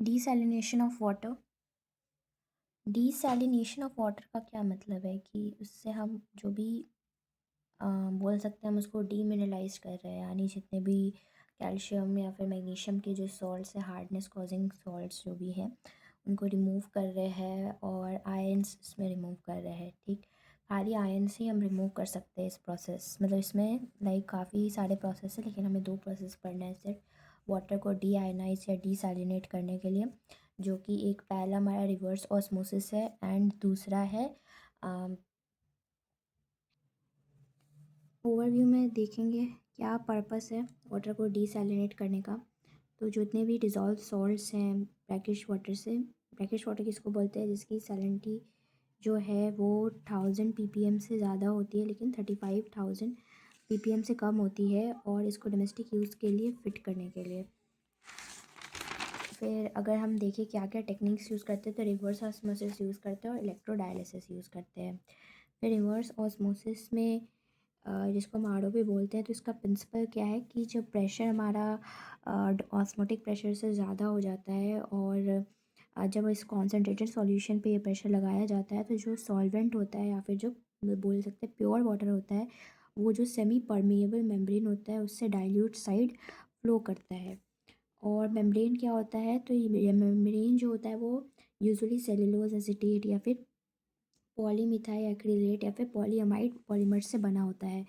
Desalination of water. Desalination of water का क्या मतलब है कि उससे हम जो भी बोल सकते हैं, हम उसको डीमिनरलाइज कर रहे हैं, यानी जितने भी कैल्शियम या फिर मैग्नीशियम के जो सॉल्ट्स हैं, हार्डनेस कॉजिंग सॉल्ट्स जो भी हैं, उनको रिमूव कर रहे हैं और आयंस इसमें रिमूव कर रहे हैं। ठीक, खाली आयंस ही हम रिमूव कर सकते हैं इस प्रोसेस, मतलब इसमें लाइक काफ़ी सारे प्रोसेस है, लेकिन हमें दो प्रोसेस पढ़ना है सिर्फ वाटर को डी आयनाइज या डीसैलिनेट करने के लिए, जो कि एक पहला हमारा रिवर्स ऑस्मोसिस है एंड दूसरा है ओवरव्यू में देखेंगे क्या पर्पस है वाटर को डीसैलिनेट करने का। तो जितने भी डिज़ोल्व सॉल्ट्स हैं ब्रैकिश वाटर से, ब्रैकिश वाटर किसको बोलते हैं, जिसकी सैलिनिटी जो है वो 1000 ppm से ज़्यादा होती है, लेकिन 35,000 ppm से कम होती है, और इसको डोमेस्टिक यूज़ के लिए फ़िट करने के लिए। फिर अगर हम देखें क्या क्या टेक्निक्स यूज़ करते हैं, तो रिवर्स ऑस्मोसिस यूज़ करते हैं और इलेक्ट्रोडायलिसिस यूज़ करते हैं। फिर रिवर्स ऑस्मोसिस में जिसको हम आर ओ भी बोलते हैं, तो इसका प्रिंसिपल क्या है कि जब प्रेशर हमारा ऑस्मोटिक प्रेशर से ज़्यादा हो जाता है और जब इस कॉन्सेंट्रेटेड सॉल्यूशन पे ये प्रेशर लगाया जाता है, तो जो सॉल्वेंट होता है या फिर जो बोल सकते हैं प्योर वाटर होता है, वो जो सेमी परमिएबल मेम्ब्रेन होता है उससे डाइल्यूट साइड फ्लो करता है। और मेम्ब्रेन क्या होता है, तो ये मेम्ब्रेन जो होता है वो यूजुअली सेलुलोज एसीटेट या फिर पॉलीमिथाइल एक्रिलेट या फिर पॉलीअमाइड पॉलीमर से बना होता है।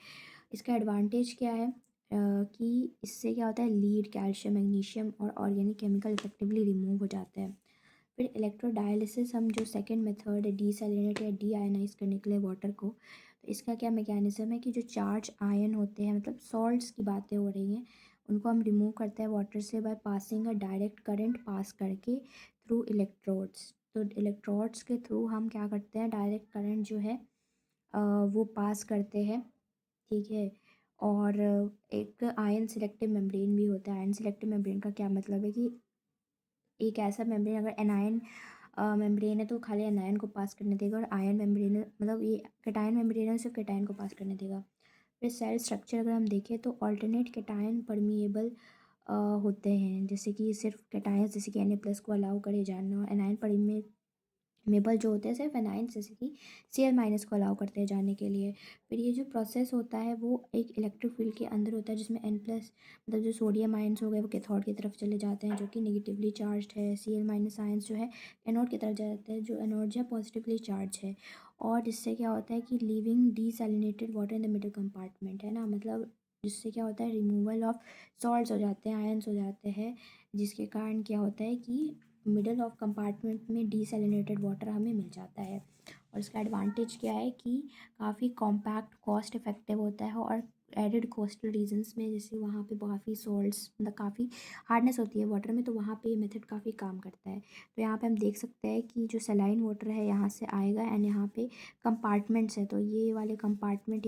इसका एडवांटेज क्या है कि इससे क्या होता है, लीड, कैल्शियम, मैग्नीशियम और ऑर्गेनिक केमिकल इफेक्टिवली रिमूव हो जाते हैं। फिर इलेक्ट्रोडायलिसिस, हम जो सेकंड मेथड है डीसैलिनेट या डी आयनाइज करने के लिए वाटर को, तो इसका क्या मैकेनिज्म है कि जो चार्ज आयन होते हैं, मतलब सॉल्ट्स की बातें हो रही हैं, उनको हम रिमूव करते हैं वाटर से by passing a direct current pass करके थ्रू इलेक्ट्रोड्स। तो इलेक्ट्रोड्स के थ्रू हम क्या करते हैं, डायरेक्ट करंट जो है वो पास करते हैं। ठीक है। और एक आयन सिलेक्टिव मेम्ब्रेन भी होता है। आयन सिलेक्टिव मेम्ब्रेन का क्या मतलब है कि एक ऐसा मेम्ब्रेन, अगर एनायन मेम्ब्रेन है तो खाली एनायन को पास करने देगा, और आयन मेम्ब्रेन मतलब ये कैटायन मेम्ब्रेन है, सिर्फ कैटायन को पास करने देगा। फिर सेल स्ट्रक्चर अगर हम देखें तो ऑल्टरनेट कैटायन परमिएबल होते हैं, जैसे कि सिर्फ कैटायन जैसे कि Na+ को अलाउ करे जाना, और एनायन मेबल जो होते हैं सिर्फ एनाइन जैसे कि Cl- को अलाउ करते हैं जाने के लिए। फिर ये जो प्रोसेस होता है वो एक इलेक्ट्रिक फील्ड के अंदर होता है, जिसमें N+ मतलब जो सोडियम आयंस हो गए वो कैथोड की तरफ चले जाते हैं जो कि नेगेटिवली चार्ज है, Cl- आयंस जो है एनोड की तरफ जाते हैं जो एनोड जो है पॉजिटिवली चार्ज है। और इससे क्या होता है कि living desalinated water in the middle compartment, है ना, मतलब जिससे क्या होता है, रिमूवल ऑफ सॉल्ट्स हो जाते हैं, आयंस हो जाते हैं, जिसके कारण क्या होता है कि मिडल ऑफ कंपार्टमेंट में डीसैलिनेटेड वाटर हमें मिल जाता है। और इसका एडवांटेज क्या है कि काफ़ी कॉम्पैक्ट, कॉस्ट इफ़ेक्टिव होता है, और एडिड कोस्टल रीजन्स में जैसे वहाँ पे काफ़ी सॉल्ट्स मतलब काफ़ी हार्डनेस होती है वाटर में, तो वहाँ पे ये मेथड काफ़ी काम करता है। तो यहाँ पे हम देख सकते हैं कि जो सलाइन वाटर है यहाँ से आएगा, एंड यहाँ पे कंपार्टमेंट्स है, तो ये वाले कंपार्टमेंट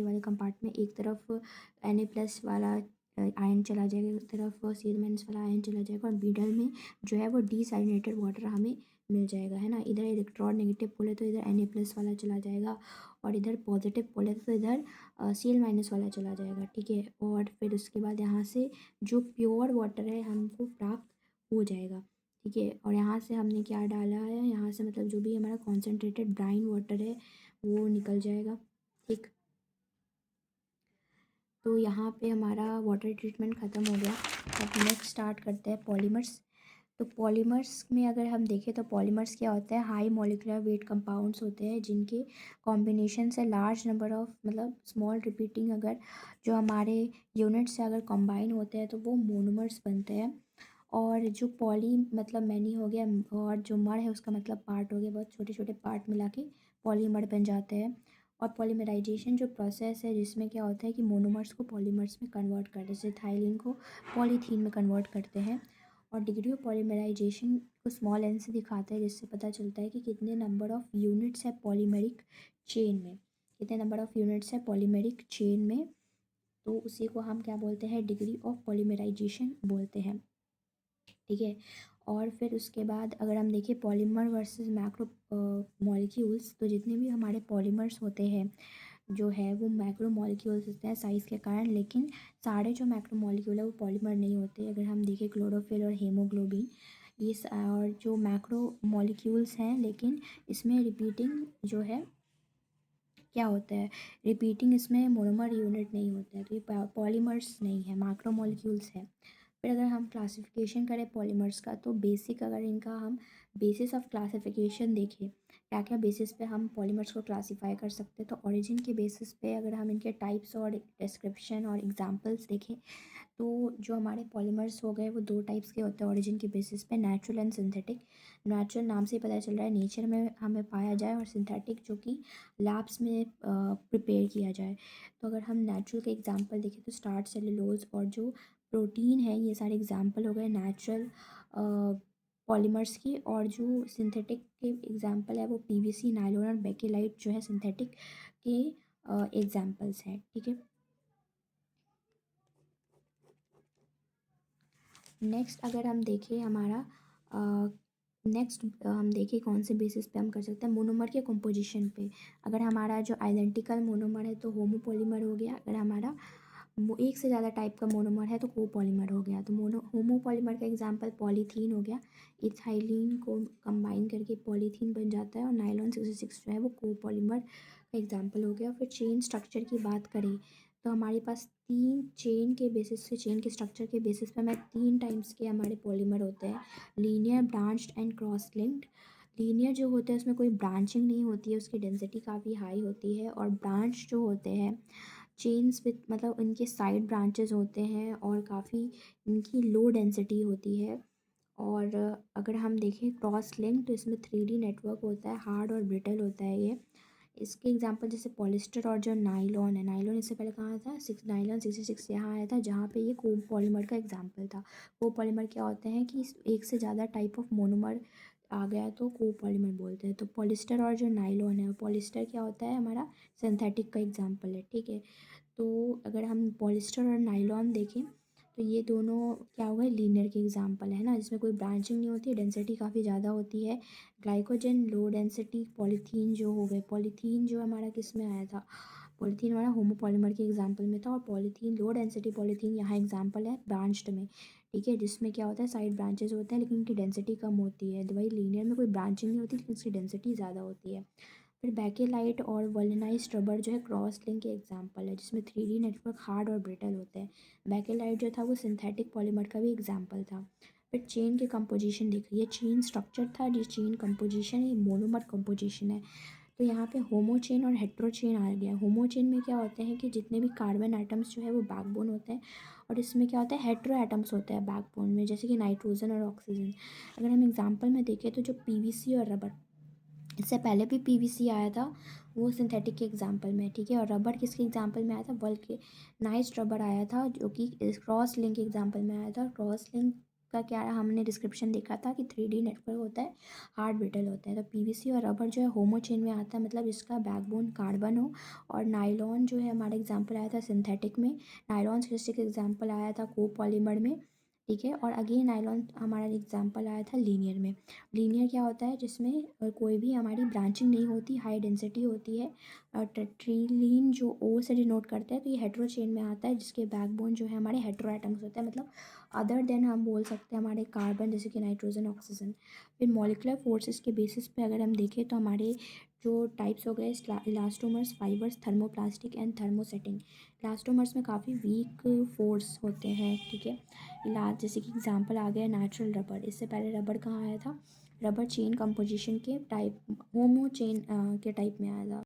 एक तरफ Na+ वाला आयन चला जाएगा, एक तरफ Cl- वाला आयन चला जाएगा, और मिडल में जो है वो डीसैलिनेटेड वाटर हमें मिल जाएगा, है ना। इधर इलेक्ट्रॉन नेगेटिव पोल है तो इधर Na+ वाला चला जाएगा, और इधर पॉजिटिव पोल है तो इधर Cl- वाला चला जाएगा। ठीक है। और फिर उसके बाद यहाँ से जो प्योर वाटर है हमको प्राप्त हो जाएगा। ठीक है। और यहाँ से हमने क्या डाला है, यहाँ से मतलब जो भी हमारा कॉन्सेंट्रेटेड ब्राइन वाटर है वो निकल जाएगा। ठीक। तो यहाँ पे हमारा वाटर ट्रीटमेंट ख़त्म हो गया। अब नेक्स्ट स्टार्ट करते हैं पॉलीमर्स। तो पॉलीमर्स में अगर हम देखें तो पॉलीमर्स क्या होता है, हाई मॉलिक्यूलर वेट कंपाउंड्स होते हैं जिनके कॉम्बिनेशन से लार्ज नंबर ऑफ मतलब स्मॉल रिपीटिंग अगर जो हमारे यूनिट से अगर कंबाइन होते हैं तो वो मोनोमर्स बनते हैं। और जो पॉली मतलब मैनी हो गया, और जो मर है उसका मतलब पार्ट हो गया, बहुत छोटे छोटे पार्ट मिला के पॉलीमर बन जाते हैं। और पॉलीमराइजेशन जो प्रोसेस है जिसमें क्या होता है कि मोनोमर्स को पॉलीमर्स में कन्वर्ट करते हैं, जैसे थाइलिन को पॉलीथीन में कन्वर्ट करते हैं। और डिग्री ऑफ पॉलीमराइजेशन को स्मॉल एन से दिखाते हैं, जिससे पता चलता है कि कितने नंबर ऑफ यूनिट्स है पॉलीमेरिक चेन में, कितने नंबर ऑफ यूनिट्स है पॉलीमेरिक चेन में। तो उसी को हम क्या बोलते हैं, डिग्री ऑफ पॉलीमराइजेशन बोलते हैं। ठीक है। और फिर उसके बाद अगर हम देखें पॉलीमर वर्सेस मैक्रो मॉलिक्यूल्स, तो जितने भी हमारे पॉलीमर्स होते हैं जो है वो मैक्रो मॉलिक्यूल्स होते हैं साइज़ के कारण, लेकिन सारे जो मैक्रो मॉलिक्यूल है वो पॉलीमर नहीं होते। अगर हम देखें क्लोरोफिल और हीमोग्लोबिन, और जो मैक्रो मॉलिक्यूल्स हैं, लेकिन इसमें रिपीटिंग जो है क्या होता है, रिपीटिंग इसमें मोनोमर यूनिट नहीं होता है, तो ये पॉलीमर्स नहीं है, मैक्रो मॉलिक्यूल्स है। फिर अगर हम क्लासिफिकेशन करें पॉलीमर्स का, तो बेसिक अगर इनका हम बेसिस ऑफ क्लासिफिकेशन देखें, क्या क्या बेसिस पे हम पॉलीमर्स को क्लासीफाई कर सकते हैं, तो ओरिजिन के बेसिस पे अगर हम इनके टाइप्स और डिस्क्रिप्शन और एग्जांपल्स देखें, तो जो हमारे पॉलीमर्स हो गए वो दो टाइप्स के होते हैं ओरिजिन के बेसिस पे, नेचुरल एंड सिंथेटिक। नेचुरल नाम से ही पता चल रहा है नेचर में हमें पाया जाए, और सिंथेटिक जो कि लैब्स में प्रिपेयर किया जाए। तो अगर हम नेचुरल के एग्जांपल देखें तो स्टार्च, सेलुलोज और जो प्रोटीन है, ये सारे एग्जांपल हो गए नेचुरल पॉलीमर्स की। और जो सिंथेटिक के एग्जांपल है वो पीवीसी, नायलॉन और बेकेलाइट जो है सिंथेटिक के एग्जांपल्स हैं, ठीक है। नेक्स्ट अगर हम देखें हमारा नेक्स्ट हम देखें कौन से बेसिस पे हम कर सकते हैं, मोनोमर के कंपोजिशन पे। अगर हमारा जो आइडेंटिकल मोनोमर है तो होमोपॉलीमर हो गया, अगर हमारा एक से ज़्यादा टाइप का मोनोमर है तो कोपॉलीमर हो गया। तो होमोपॉलीमर का एग्जांपल पॉलीथीन हो गया, इथाइलिन को कंबाइन करके पॉलीथीन बन जाता है, और नायलॉन 66 जो है वो कोपॉलीमर का एग्जांपल हो गया। फिर चेन स्ट्रक्चर की बात करें तो हमारे पास तीन चेन के बेसिस पे, चेन के स्ट्रक्चर के बेसिस पे हमें तीन टाइप्स के हमारे पॉलीमर होते हैं, linear, branched and cross linked. Linear जो होते हैं उसमें कोई ब्रांचिंग नहीं होती है, उसकी डेंसिटी काफ़ी हाई होती है। और ब्रांच जो होते हैं चेन्स विथ, मतलब इनके साइड ब्रांचेस होते हैं और काफ़ी इनकी लो डेंसिटी होती है। और अगर हम देखें क्रॉस लिंक तो इसमें 3D नेटवर्क होता है, हार्ड और ब्रिटल होता है ये। इसके एग्जांपल जैसे पॉलिस्टर और जो नायलॉन है, नायलॉन इससे पहले कहाँ था, नायलॉन 66 यहाँ आया था, जहाँ पे ये कोपॉलीमर का एग्जांपल था। कोपॉलीमर क्या होते हैं कि एक से ज़्यादा टाइप ऑफ मोनोमर आ गया तो कोपॉलीमर बोलते हैं। तो पॉलिस्टर और जो नायलॉन है, पॉलिस्टर क्या होता है, हमारा सिंथेटिक का एग्जाम्पल है, ठीक है। तो अगर हम पॉलिस्टर और नायलॉन देखें तो ये दोनों क्या हो गए, लीनियर के एग्जांपल है ना, जिसमें कोई ब्रांचिंग नहीं होती है, डेंसिटी काफ़ी ज़्यादा होती है। ग्लाइकोजन लो डेंसिटी, पॉलीथीन जो हो गए, पॉलीथीन जो हमारा किस में आया था, पॉलीथीन हमारा होमोपॉलीमर के एग्जांपल में था, और पॉलीथीन लो डेंसिटी पॉलीथीन यहाँ एग्जांपल है ब्रांच्ड में, ठीक है, जिसमें क्या होता है साइड ब्रांचेस होते हैं लेकिन उनकी डेंसिटी कम होती है। वही लीनियर में कोई ब्रांचिंग नहीं होती लेकिन उसकी डेंसिटी ज़्यादा होती है। फिर बैकेलाइट और वल्कनाइज्ड रबर जो है क्रॉस लिंक के एग्जांपल है, जिसमें 3D नेटवर्क हार्ड और ब्रिटल होते हैं। बैकेलाइट जो था वो सिंथेटिक पॉलीमर का भी एग्जांपल था। फिर चेन के कंपोजिशन देखिए, चेन स्ट्रक्चर था, ये चेन कंपोजिशन है, मोनोमर कंपोजिशन है। तो यहाँ पे होमो चेन और हेट्रो चेन आ गया। होमो चेन में क्या होते हैं कि जितने भी कार्बन एटम्स जो है वो बैकबोन होते हैं, और इसमें क्या होता है हेट्रो एटम्स होते हैं बैकबोन में, जैसे कि नाइट्रोजन और ऑक्सीजन। अगर हम एग्जांपल में देखें तो जो पीवीसी और रबर, इससे पहले भी पीवीसी आया था, वो सिंथेटिक के एग्जांपल में, ठीक है। और रबर किसके एग्जांपल में आया था, वल्केनाइज्ड रबर आया था, जो कि क्रॉस लिंक के एग्जांपल में आया था। क्रॉस लिंक का क्या है, हमने डिस्क्रिप्शन देखा था कि 3D नेटवर्क होता है, हार्ड ब्रिटल होता है। तो पीवीसी और रबर जो है होमो चेन में आता है, मतलब इसका बैकबोन कार्बन हो। और नायलॉन जो है हमारा एग्जाम्पल आया था सिंथेटिक में, नायलॉन स्पेसिफिक एग्जाम्पल आया था कोपॉलीमर में, ठीक है। और अगेन नायलॉन हमारा एग्जाम्पल आया था लीनियर में। लीनियर क्या होता है, जिसमें कोई भी हमारी ब्रांचिंग नहीं होती, हाई डेंसिटी होती है। और टेट्रिलीन जो ओ से डिनोट करता है, तो ये हेट्रो चेन में आता है, जिसके बैकबोन जो है हमारे हेट्रो एटम्स होते हैं, मतलब अदर देन हम बोल सकते हैं हमारे कार्बन, जैसे कि नाइट्रोजन, ऑक्सीजन। फिर मॉलिकुलर फोर्सेस के बेसिस पे अगर हम देखें तो हमारे जो टाइप्स हो गए, elastomers, fibres, thermoplastic and thermosetting. Elastomers में काफ़ी वीक फोर्स होते हैं, ठीक है। इलाज जैसे कि एग्जांपल आ गया नेचुरल रबर, इससे पहले रबर कहाँ आया था, रबर चेन कंपोजिशन के टाइप, होमो चेन के टाइप में आया था।